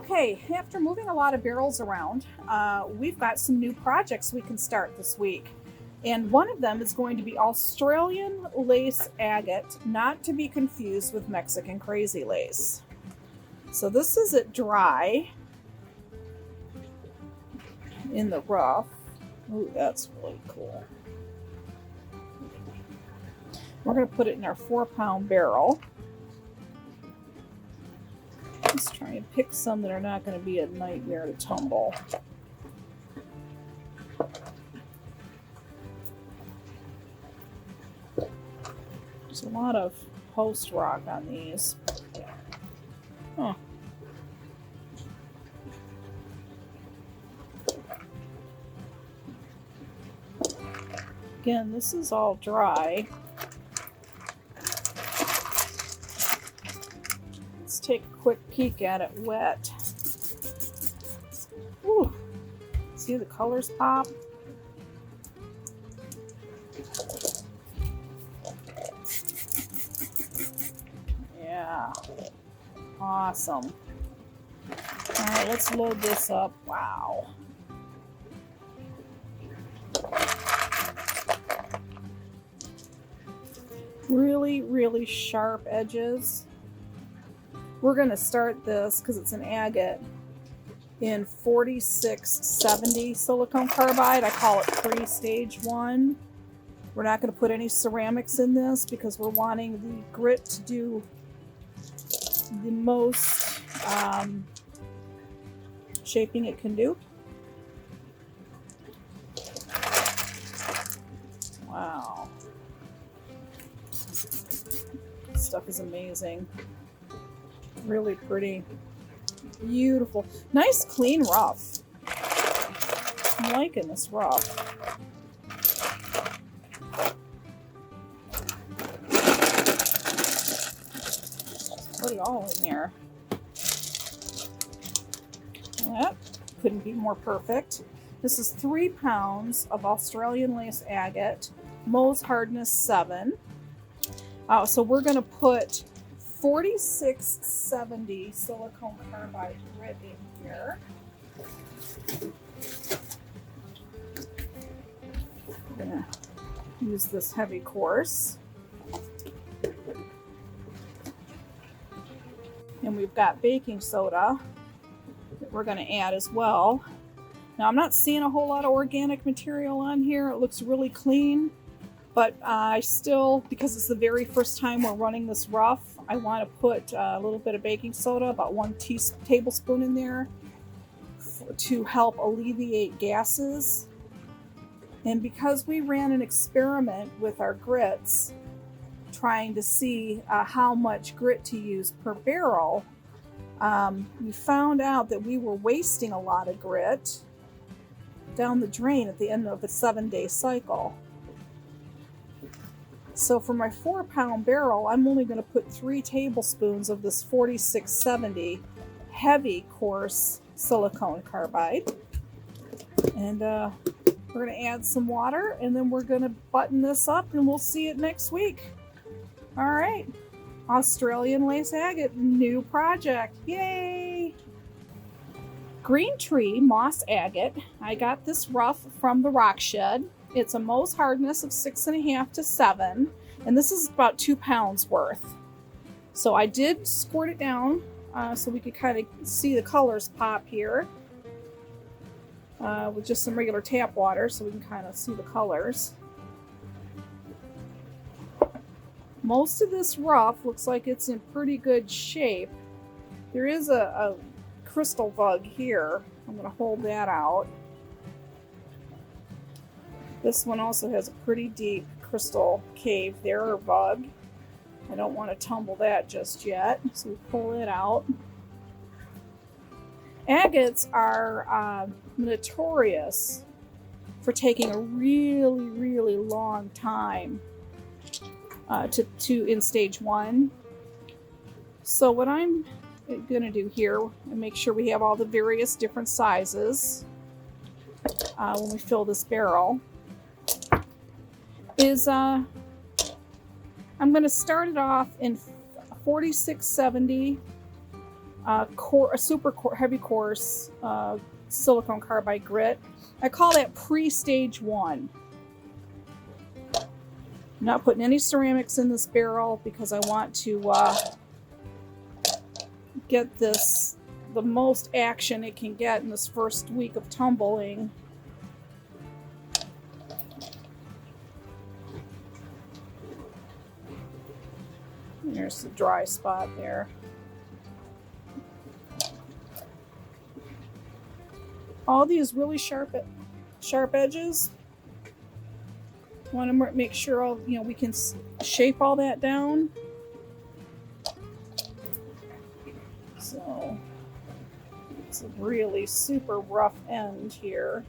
Okay, after moving a lot of barrels around, we've got some new projects we can start this week. And one of them is going to be Australian lace agate, not to be confused with Mexican crazy lace. So this is it dry in the rough. Ooh, that's really cool. We're going to put it in our 4-pound barrel. Let's try and pick some that are not going to be a nightmare to tumble. There's a lot of post rock on these. Huh. Again, this is all dry. Let's take a quick peek at it wet. Ooh. See the colors pop? Yeah. Awesome. All right, let's load this up. Wow. Really, really sharp edges. We're going to start this, because it's an agate, in 4670 silicone carbide. I call it pre-stage 1. We're not going to put any ceramics in this because we're wanting the grit to do the most shaping it can do. Wow. This stuff is amazing. Really pretty. Beautiful. Nice clean rough. I'm liking this rough. Put it all in there. That couldn't be more perfect. This is 3 pounds of Australian lace agate, MOHS Hardness 7. So we're going to put 4670 silicone carbide grit in here. I'm going to use this heavy coarse. And we've got baking soda that we're going to add as well. Now, I'm not seeing a whole lot of organic material on here. It looks really clean, but I still, because it's the very first time we're running this rough, I want to put a little bit of baking soda, about 1 tablespoon in there, to help alleviate gases. And because we ran an experiment with our grits, trying to see how much grit to use per barrel, we found out that we were wasting a lot of grit down the drain at the end of a 7-day cycle. So for my 4-pound barrel, I'm only going to put 3 tablespoons of this 4670 heavy coarse silicone carbide. And we're going to add some water, and then we're going to button this up, and we'll see it next week. All right. Australian lace agate, new project. Yay! Green Tree moss agate. I got this rough from the Rock Shed. It's a MOHS hardness of 6.5 to 7, and this is about 2 pounds worth. So I did squirt it down so we could kind of see the colors pop here with just some regular tap water, so we can kind of see the colors. Most of this rough looks like it's in pretty good shape. There is a crystal bug here. I'm going to hold that out. This one also has a pretty deep crystal cave there, or bug. I don't want to tumble that just yet, so we pull it out. Agates are notorious for taking a really, really long time to in stage 1. So what I'm going to do here, and make sure we have all the various different sizes when we fill this barrel, is I'm going to start it off in 4670 heavy coarse silicone carbide grit. I call that pre-stage 1. I'm not putting any ceramics in this barrel because I want to get this the most action it can get in this first week of tumbling. There's the dry spot there. All these really sharp edges. Want to make sure we can shape all that down. So it's a really super rough end here.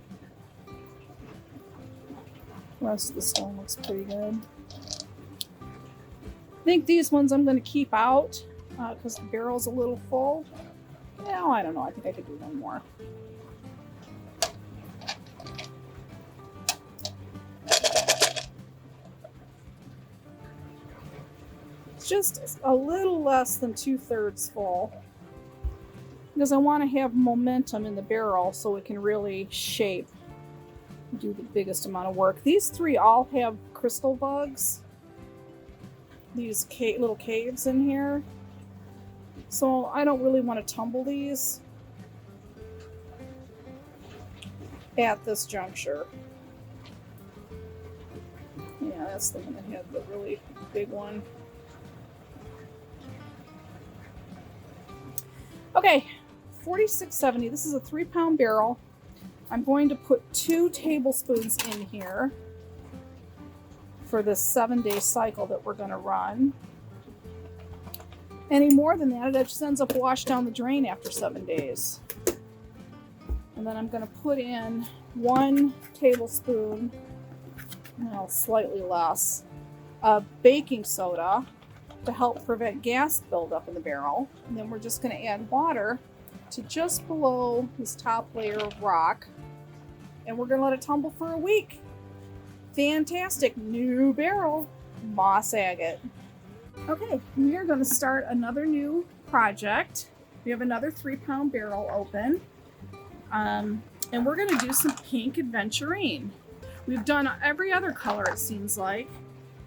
The rest of the stone looks pretty good. I think these ones I'm going to keep out because the barrel's a little full. Well, I don't know. I think I could do one more. It's just a little less than 2/3 full because I want to have momentum in the barrel so it can really shape, do the biggest amount of work. These 3 all have crystal bugs. These little caves in here. So I don't really want to tumble these at this juncture. Yeah, that's the one that had the really big one. Okay, 4670. This is a 3-pound barrel. I'm going to put 2 tablespoons in here for this 7-day cycle that we're going to run. Any more than that, it just ends up washed down the drain after 7 days. And then I'm going to put in 1 tablespoon, well, slightly less, of baking soda to help prevent gas buildup in the barrel. And then we're just going to add water to just below this top layer of rock. And we're going to let it tumble for a week. Fantastic new barrel, MOHS Agate. Okay, we are going to start another new project. We have another 3-pound barrel open, and we're going to do some pink Aventurine. We've done every other color, it seems like,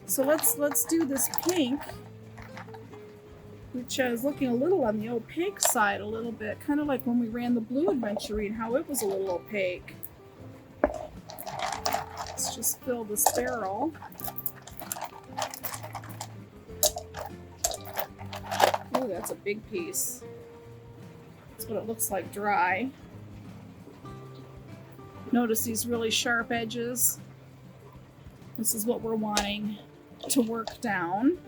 so let's do this pink, which is looking a little on the opaque side a little bit, kind of like when we ran the blue Aventurine, how it was a little opaque. Let's just fill this barrel. Oh, that's a big piece. That's what it looks like dry. Notice these really sharp edges. This is what we're wanting to work down.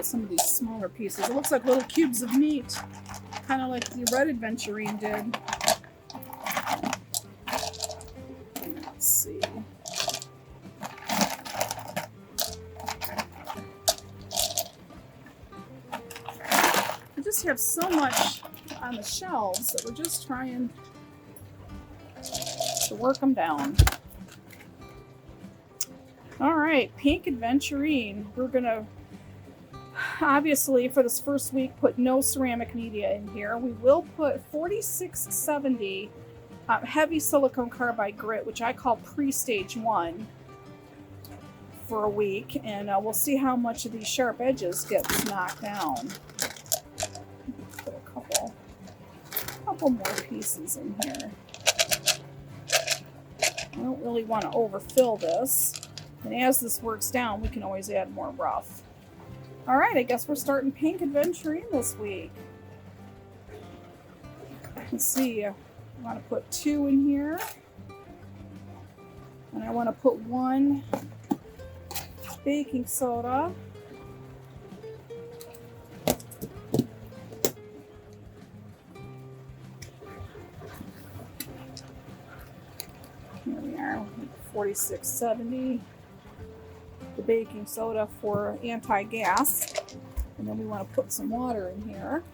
Some of these smaller pieces. It looks like little cubes of meat, kind of like the red Aventurine did. Let's see. We just have so much on the shelves that we're just trying to work them down. All right, pink Aventurine. We're gonna obviously, for this first week, put no ceramic media in here. We will put 4670 heavy silicone carbide grit, which I call pre-stage 1, for a week, and we'll see how much of these sharp edges gets knocked down. Put a couple more pieces in here. I don't really want to overfill this, and as this works down, we can always add more rough. All right, I guess we're starting pink Aventurine this week. Let's see, I want to put 2 in here. And I want to put 1 baking soda. Here we are, 4670. The baking soda for anti-gas, and then we want to put some water in here.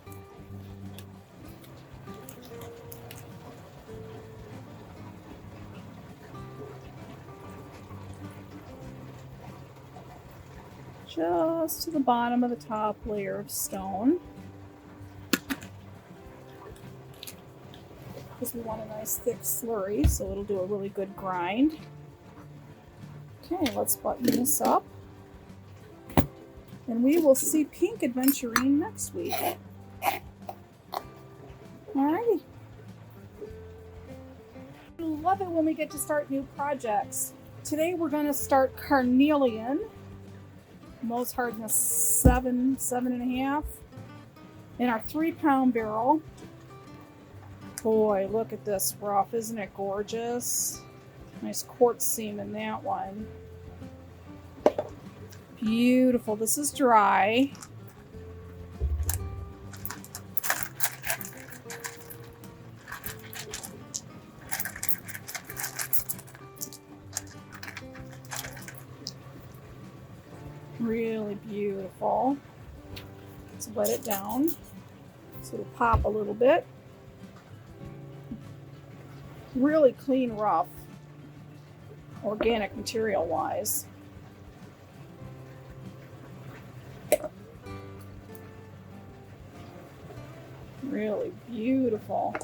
just to the bottom of the top layer of stone. Because we want a nice thick slurry, so it'll do a really good grind. Okay, let's button this up. And we will see pink Aventurine next week. Alrighty. I love it when we get to start new projects. Today we're going to start Carnelian. MOHS hardness 7, 7.5. In our 3-pound barrel. Boy, look at this rough. Isn't it gorgeous? Nice quartz seam in that one. Beautiful. This is dry. Really beautiful. Let's wet it down so it'll pop a little bit. Really clean rough, organic material wise. Really beautiful.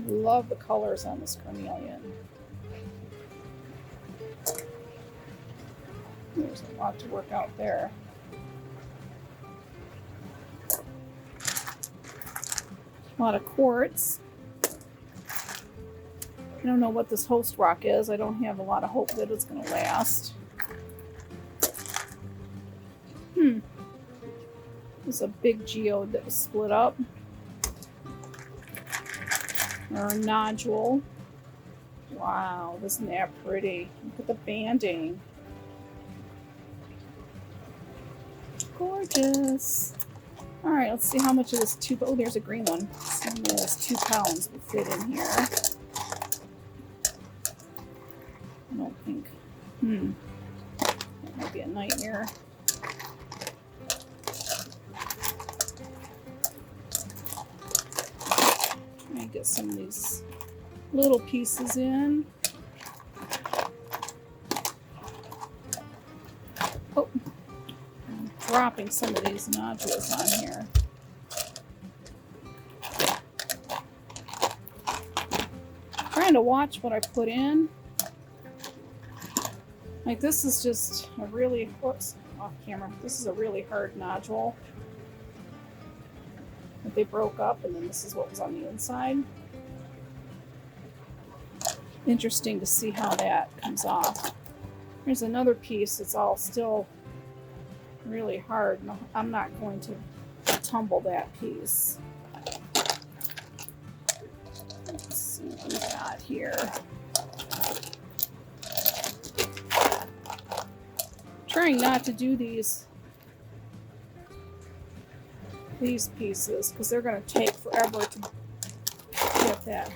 Love the colors on this Carnelian. There's a lot to work out there. A lot of quartz. I don't know what this host rock is. I don't have a lot of hope that it's going to last. There's a big geode that was split up. Or a nodule. Wow, isn't that pretty? Look at the banding. Gorgeous. Alright, let's see how much of this oh, there's a green one. Let's see how many of this 2 pounds will fit in here. I don't think. That might be a nightmare. Let me get some of these little pieces in. Oh, I'm dropping some of these nodules on here. Trying to watch what I put in. Like this is just a really, whoops, off camera. This is a really hard nodule that they broke up, and then this is what was on the inside. Interesting to see how that comes off. There's another piece that's all still really hard. No, I'm not going to tumble that piece. Let's see what we got here. Trying not to do these pieces because they're going to take forever to get that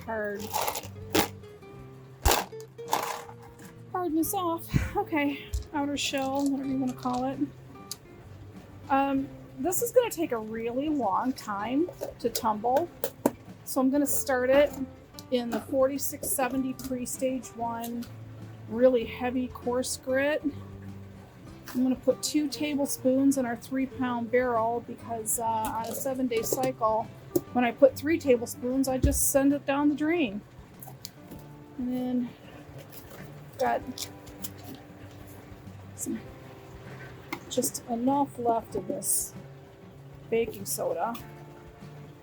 hardness off. Okay, outer shell, whatever you want to call it. This is going to take a really long time to tumble, so I'm going to start it in the 4670 pre-stage 1 really heavy coarse grit. I'm going to put 2 tablespoons in our 3-pound barrel because on a 7-day cycle, when I put 3 tablespoons, I just send it down the drain. And then got just enough left of this baking soda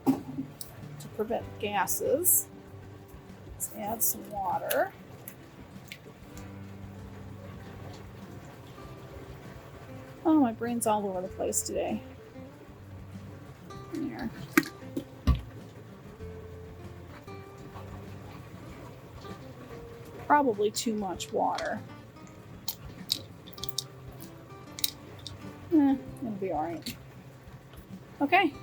to prevent gases. Let's add some water. Oh, my brain's all over the place today. There. Probably too much water. It'll be alright. Okay,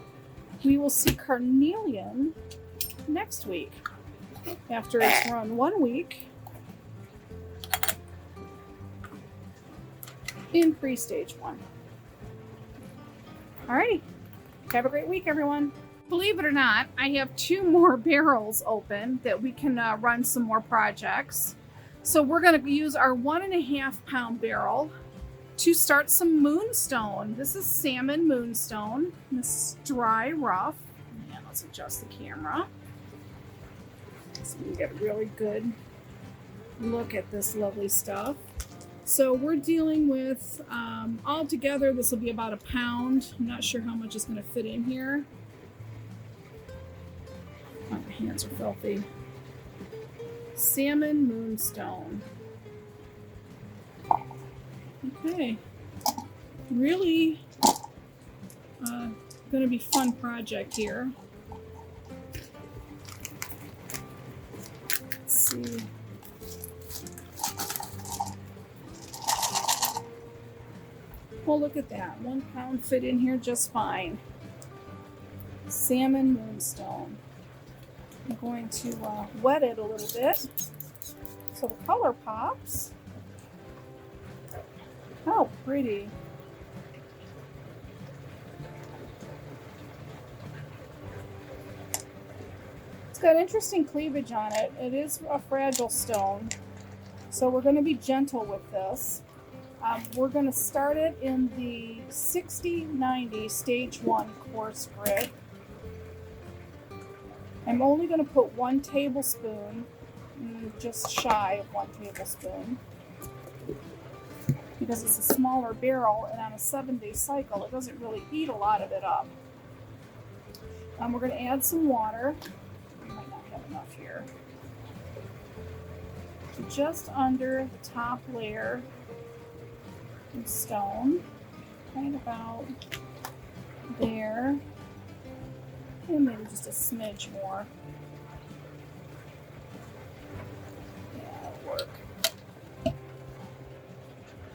we will see Carnelian next week. After it's run 1 week in pre-stage 1. Alrighty, have a great week, everyone. Believe it or not, I have 2 more barrels open that we can run some more projects. So we're going to use our 1.5 pound barrel to start some Moonstone. This is Salmon Moonstone. This is dry rough. And let's adjust the camera so we can get a really good look at this lovely stuff. So we're dealing with, all together, this will be about a pound. I'm not sure how much is going to fit in here. Oh, my hands are filthy. Salmon Moonstone. Okay. Really going to be fun project here. Let's see. Oh, look at that. 1 pound fit in here just fine. Salmon Moonstone. I'm going to wet it a little bit so the color pops. How pretty. It's got interesting cleavage on it. It is a fragile stone, so we're going to be gentle with this. We're going to start it in the 60-90 stage 1 coarse grit. I'm only going to put 1 tablespoon, just shy of 1 tablespoon, because it's a smaller barrel, and on a 7-day cycle, it doesn't really eat a lot of it up. We're going to add some water. I might not have enough here. Just under the top layer of stone, right about there. And maybe just a smidge more. Yeah, that'll work.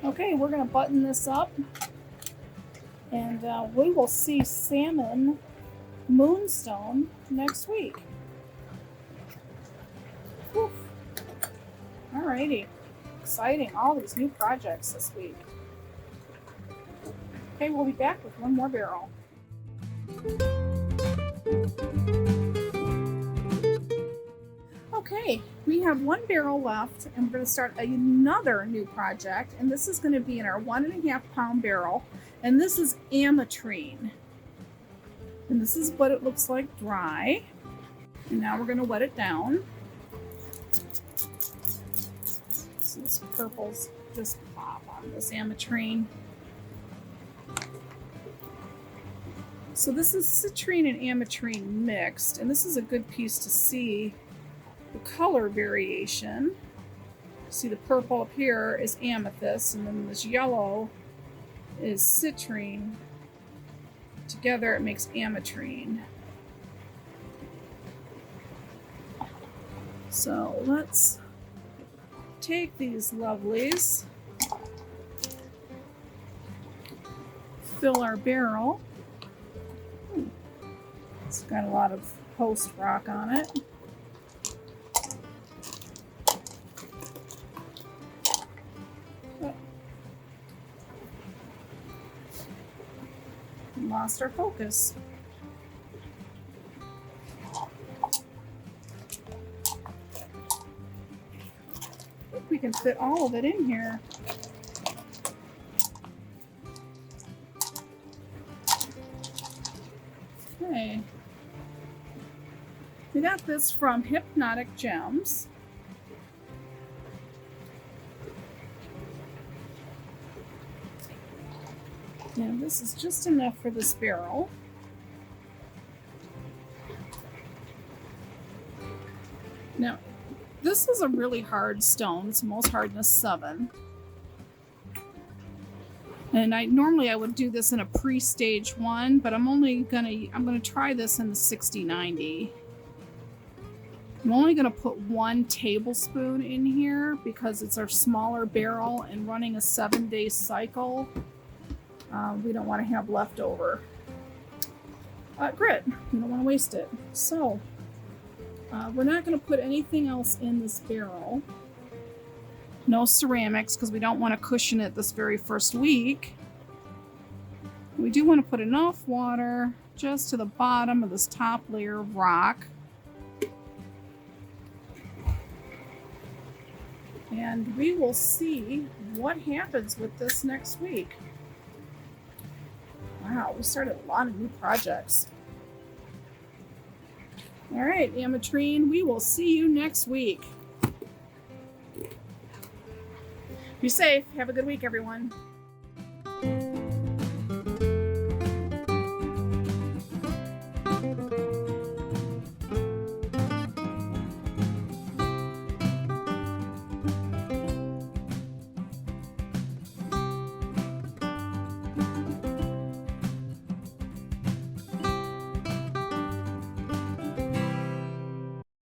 Okay, we're going to button this up. And we will see Salmon Moonstone next week. Whew. Alrighty. Exciting. All these new projects this week. Okay, we'll be back with 1 more barrel. Okay, we have 1 barrel left, and we're going to start another new project, and this is going to be in our 1.5 pound barrel, and this is Ametrine. And this is what it looks like dry. And now we're going to wet it down. So this purple's just pop on this Ametrine. So this is citrine and Ametrine mixed, and this is a good piece to see the color variation. See, the purple up here is amethyst, and then this yellow is citrine. Together it makes Ametrine. So let's take these lovelies, fill our barrel. It's got a lot of post rock on it. Lost our focus. I think we can fit all of it in here. Okay. We got this from Hypnotic Gems. And this is just enough for this barrel. Now, this is a really hard stone. It's MOHS Hardness 7. And normally I would do this in a pre-stage 1, but I'm gonna try this in the 60-90. I'm only gonna put 1 tablespoon in here because it's our smaller barrel, and running a 7-day cycle, we don't want to have leftover grit. We don't want to waste it. So we're not going to put anything else in this barrel. No ceramics, because we don't want to cushion it this very first week. We do want to put enough water just to the bottom of this top layer of rock. And we will see what happens with this next week. Wow, we started a lot of new projects. All right, Ametrine, we will see you next week. Be safe. Have a good week, everyone.